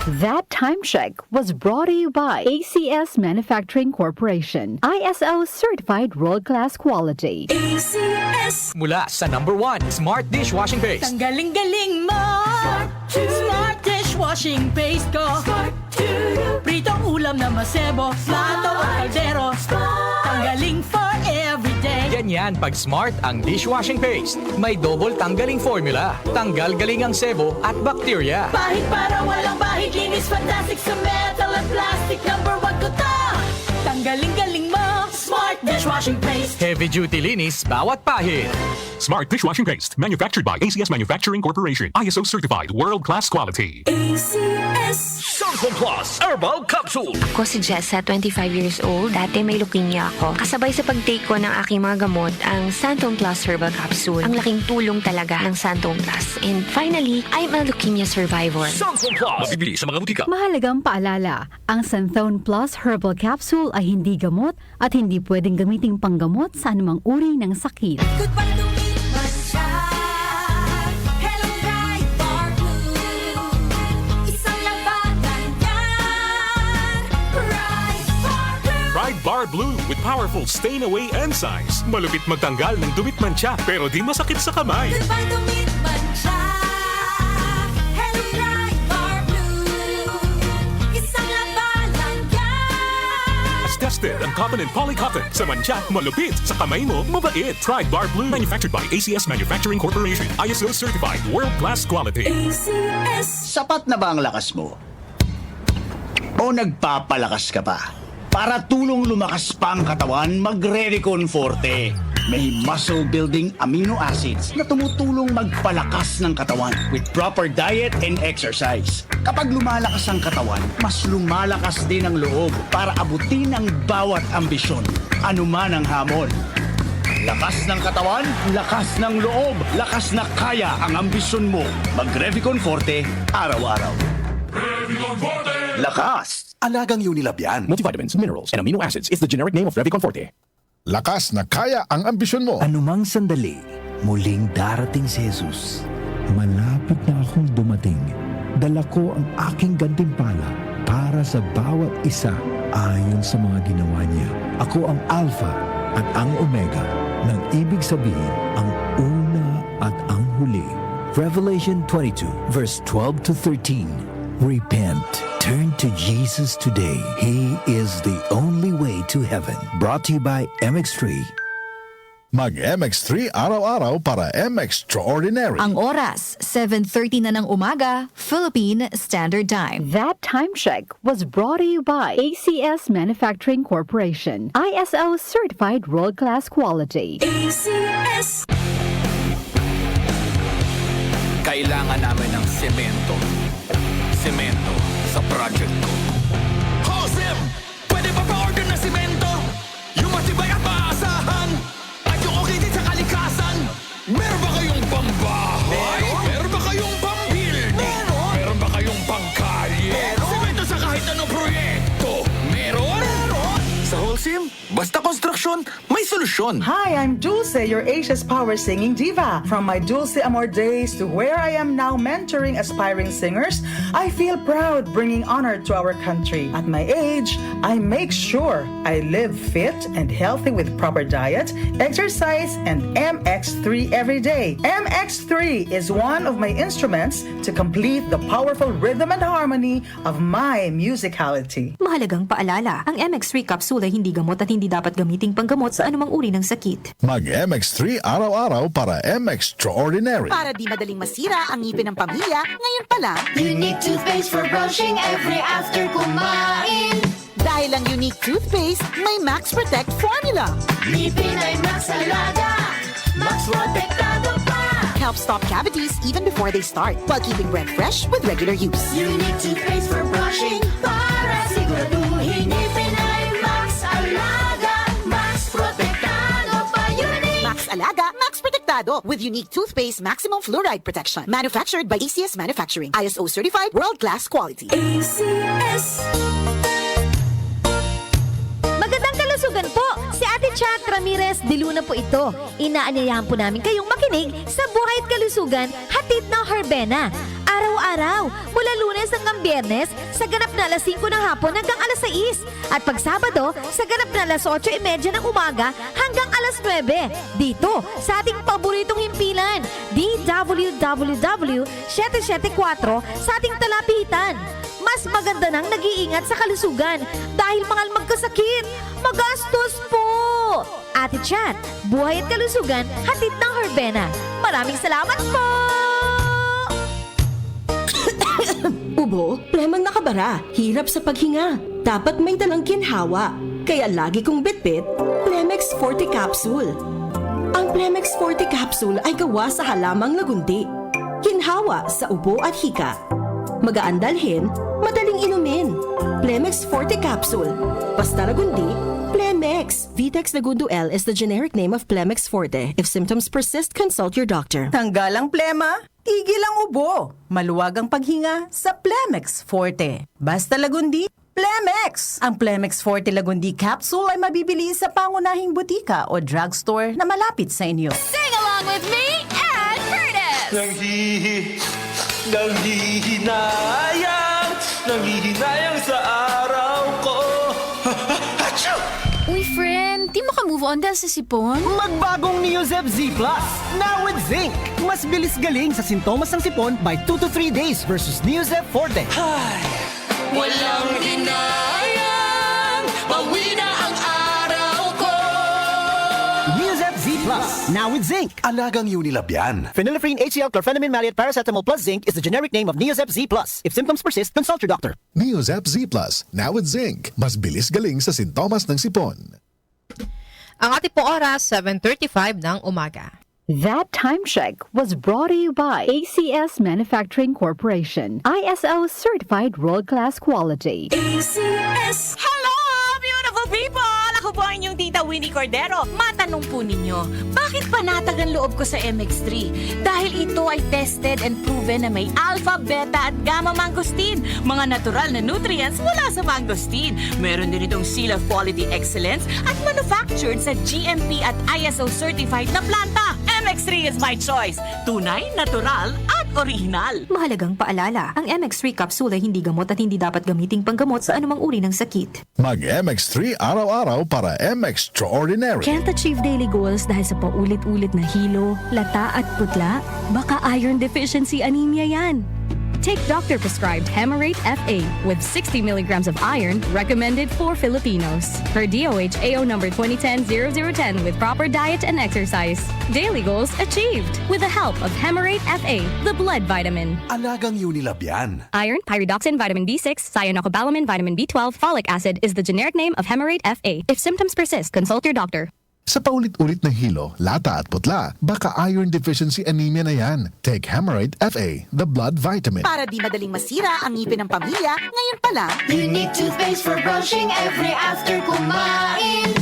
That time check was brought to you by ACS Manufacturing Corporation, ISO certified world-class quality. ACS. Mula sa #1 Smart Dishwashing Paste. Tanggaling-galing mo. Smart dishwashing paste ko. Pritong ulam na masebo, plato at kaldero. Tanggaling for everyday. Ganyan pag Smart ang dishwashing paste. May double tanggaling formula. Tanggal galing ang sebo at bakterya. Bahid para walang bahid, linis fantastic sa metal at plastic. #1 ko to. Tanggaling-galing mo. Smart dishwashing paste. Heavy duty linis bawat pahid. Smart Dishwashing Paste, manufactured by ACS Manufacturing Corporation. ISO certified, world-class quality. ACS. Santon Plus Herbal Capsule. Ako si Jessa, 25 years old. Dati may leukemia ako. Kasabay sa pag-take ko ng aking mga gamot, ang Santon Plus Herbal Capsule. Ang laking tulong talaga ng Santon Plus. And finally, I'm a leukemia survivor. Santon Plus. Mabibili sa mga butika. Mahalagang paalala, ang Santhone Plus Herbal Capsule ay hindi gamot at hindi pwedeng gamiting panggamot sa anumang uri ng sakit. Goodbye to me, Masya. Hello, bright bar blue. Isang labanan yan. Bright bar blue. Pride Bar Blue with powerful stain-away enzymes. Malupit magtanggal ng dumit mancha pero di masakit sa kamay. Goodbye to me, Masya. Hello, bright bar blue. Isang labanan yan. As tested ang cotton and polycotton. Sa mancha, malupit. Sa kamay mo, mabait. Pride Bar Blue, manufactured by ACS Manufacturing Corporation. ISO certified, world-class quality. ACS. Sapat na ba ang lakas mo? O nagpapalakas ka pa? Para tulong lumakas pa ang katawan, mag-Rericon Forte. May muscle-building amino acids na tumutulong magpalakas ng katawan with proper diet and exercise. Kapag lumalakas ang katawan, mas lumalakas din ang loob para abutin ang bawat ambisyon, anuman ang hamon. Lakas ng katawan, lakas ng loob, lakas na kaya ang ambisyon mo. Mag-Revicon Forte, araw-araw. Lakas! Alagang Unilab yan. Multivitamins, minerals, and amino acids is the generic name of Revicon Forte. Lakas na kaya ang ambisyon mo. Anumang sandali, muling darating si Jesus. Malapit na akong dumating. Dala ko ang aking gantimpala para sa bawat isa ayon sa mga ginawa niya. Ako ang Alpha at ang Omega, nang ibig sabihin ang una at ang huli. Revelation 22 verse 12 to 13. Repent. Turn to Jesus today. He is the only way to heaven. Brought to you by MX3. Mag-MX3 araw-araw para MX-Extraordinary. Ang oras, 7:30 na ng umaga, Philippine Standard Time. That time check was brought to you by ACS Manufacturing Corporation, ISO certified world-class quality. ACS. Kailangan namin ng semento. Semento sa project ko. Josem! Pwede ba pa-order na semento? Yung matibay at maasahan? At yung okay din sa kalikasan? Meron ba kayong pambahay? Meron ba kayong pambuilding? Meron ba kayong pangkalye? Semento sa kahit anong proyekto? Meron? Sa Holcim, basta konstruksyon, may solusyon. Hi, I'm Dulce, your Asia's Power Singing Diva. From my Dulce Amor days to where I am now mentoring aspiring singers, I feel proud bringing honor to our country. At my age, I make sure I live fit and healthy with proper diet, exercise, and MX3 every day. MX3 is one of my instruments to complete the powerful rhythm and harmony of my musicality. Mahalagang paalala, ang MX3 capsule ay hindi gamot at hindi dapat gamiting panggamot sa anumang uri ng sakit. Mag-MX3 araw-araw para MX-Extraordinary. Para di madaling masira ang ngipin ng pamilya, ngayon pa lang, Unique toothpaste for brushing every after kumain. dahil ang Unique toothpaste may Max Protect formula. Ngipin ay Max Alaga, Max Protektado pa. Helps stop cavities even before they start, while keeping breath fresh with regular use. Unique toothpaste for brushing para siguraduhin ngipin ay Max Alaga, Max Protektado pa. Unique Max Alaga, Max Protektado with Unique toothpaste maximum fluoride protection. Manufactured by ACS Manufacturing. ISO certified world-class quality. ACS. Magandang kalusugan po! Si Ate Chat Ramirez de Luna po ito. Inaanyayahan po namin kayong makinig sa Buhay at Kalusugan, hatid ng Herbena. Araw-araw, mula Lunes hanggang Biyernes, sa ganap na alas 5 ng hapon hanggang alas 6. At pag Sabado, sa ganap na alas 8:30 ng umaga hanggang alas 9. Dito, sa ating paboritong himpilan, DWWW 774 sa ating talapitan. Mas maganda nang nag-iingat sa kalusugan dahil mahal magkasakit. Magastos po! Ate Chat, buhay at kalusugan, hatid ng Herbena. Maraming salamat po! Ubo, premang nakabara, hirap sa paghinga. Dapat may dalang ginhawa. Kaya lagi kong bitbit, Plemex Forte Capsule. Ang Plemex Forte Capsule ay gawa sa halamang lagundi. Ginhawa sa ubo at hika. Magaan dalhin, madaling inumin. Plemex Forte Capsule. Basta lagundi, Plemex. Vitex Lagundo L is the generic name of Plemex Forte. If symptoms persist, consult your doctor. Tanggal ang plema, tigil ang ubo. Maluwag ang paghinga sa Plemex Forte. Basta lagundi, Plemex! Ang Plemex Forte Lagundi Capsule ay mabibili sa pangunahing butika o drugstore na malapit sa inyo. Sing along with me and Curtis! Nanghihinayang sa araw ko. Uy, friend, di mo ka move on dahil sa sipon? Magbagong Neozep Z Plus, now with zinc. Mas bilis galing sa sintomas ng sipon by 2 to 3 days versus Neozep Forte. Walang hinayang, bawi na ang araw ko. Neozep Z Plus, now with zinc. Alagang Unilab yan. Phenylephrine HCl chlorphenamine maleate paracetamol plus zinc is the generic name of Neozep Z Plus. If symptoms persist, consult your doctor. Neozep Z Plus, now with zinc. Mas bilis galing sa sintomas ng sipon. Ang ating po oras, 7:35 ng umaga. That time check was brought to you by ACS Manufacturing Corporation. ISO certified world-class quality. ACS! Hello, beautiful people! Ako po ang inyong tita Winnie Cordero. Matanong po ninyo, bakit panatag ang loob ko sa MX3? Dahil ito ay tested and proven na may alpha, beta at gamma mangosteen. Mga natural na nutrients mula sa mangosteen. Meron din itong seal of quality excellence at manufactured sa GMP at ISO certified na planta. MX3 is my choice. Tunay, natural at original. Mahalagang paalala, ang MX3 capsule ay hindi gamot at hindi dapat gamiting panggamot sa anumang uri ng sakit. Mag-MX3 araw-araw para M-Extraordinary. Can't achieve daily goals dahil sa paulit-ulit na hilo, lata at putla? Baka iron deficiency anemia yan. Take doctor-prescribed Hemarate FA with 60 milligrams of iron recommended for Filipinos. Per DOH AO number 2010-0010 with proper diet and exercise. Daily goals achieved with the help of Hemarate FA, the blood vitamin. Alagang Unilab yan. Iron, pyridoxine, vitamin B6, cyanocobalamin, vitamin B12, folic acid is the generic name of Hemarate FA. If symptoms persist, consult your doctor. Sa paulit-ulit na hilo, lata at putla, baka iron deficiency anemia na yan. Take Hemarate FA, the blood vitamin. Para di madaling masira ang ngipin ng pamilya, ngayon pa lang, Unique toothpaste for brushing every after kumain.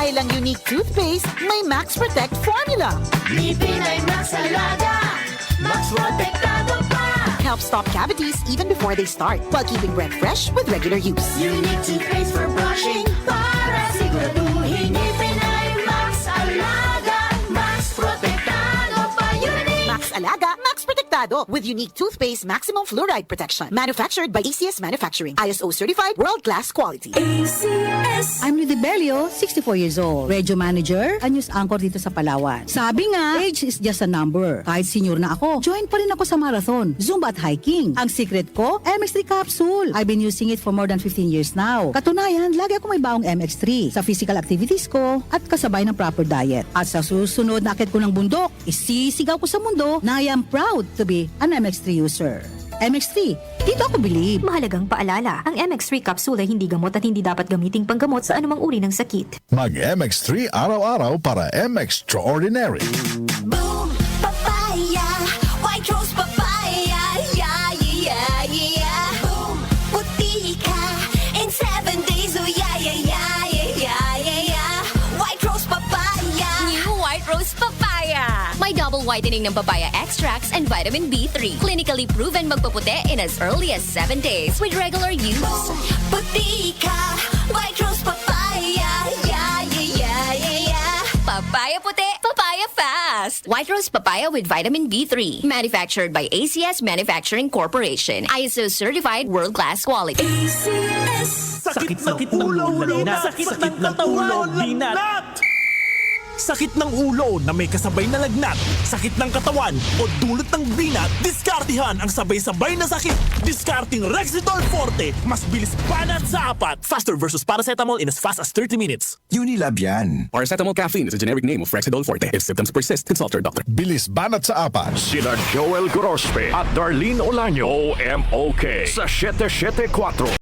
dahil ang unique toothpaste, may Max Protect formula. Ngipin ay Max Alaga, Max Protektado pa. Help stop cavities even before they start, while keeping breath fresh with regular use. Unique toothpaste for brushing para siguraduhin ngipin ay Max Alaga, Max Protektado pa. Unique Max Alaga, Max Protectado with unique toothpaste maximum fluoride protection. Manufactured by ACS Manufacturing. ISO certified world-class quality. ACS. I'm Rudy Belio, 64 years old. Radio manager, a news anchor dito sa Palawan. Sabi nga, age is just a number. Kahit senior na ako, join pa rin ako sa marathon, Zumba at hiking. Ang secret ko, MX3 capsule. I've been using it for more than 15 years now. Katunayan, lagi ako may baong MX3 sa physical activities ko at kasabay ng proper diet. At sa susunod na akit ko ng bundok, isisigaw ko sa mundo na I am proud to be an MX3 user. MX3, dito ako believe. Mahalagang paalala, ang MX3 capsule ay hindi gamot at hindi dapat gamiting panggamot sa anumang uri ng sakit. Mag-MX3 araw-araw para M-Extraordinary. Boom, papaya, white rose papaya, yeah, yeah, yeah. Boom, puti ka in 7 days, oh yeah, yeah, yeah, yeah, yeah, yeah. White rose papaya. New White Rose Papaya. May double whitening ng papaya extracts and vitamin B3. Clinically proven magpaputi in as early as 7 days with regular use. Boom, puti ka, white rose papaya, yeah, yeah, yeah, yeah, yeah. Papaya puti, papaya Papaya Fast! White Rose Papaya with vitamin B3. Manufactured by ACS Manufacturing Corporation. ISO certified world-class quality. Sakit ng ulo, lagnat. Sakit ng ulo, binat. Sakit ng ulo na may kasabay na lagnat, sakit ng katawan o dulot ng binat, diskartihan ang sabay-sabay na sakit. Diskarting Rexidol Forte, mas bilis banat sa apat. Faster versus paracetamol in as fast as 30 minutes. Unilab yan. Paracetamol caffeine is a generic name of Rexidol Forte. If symptoms persist, consult your doctor. Bilis banat sa apat. Sina Joel Gorospe at Darlene Olaño, OMOK sa 774.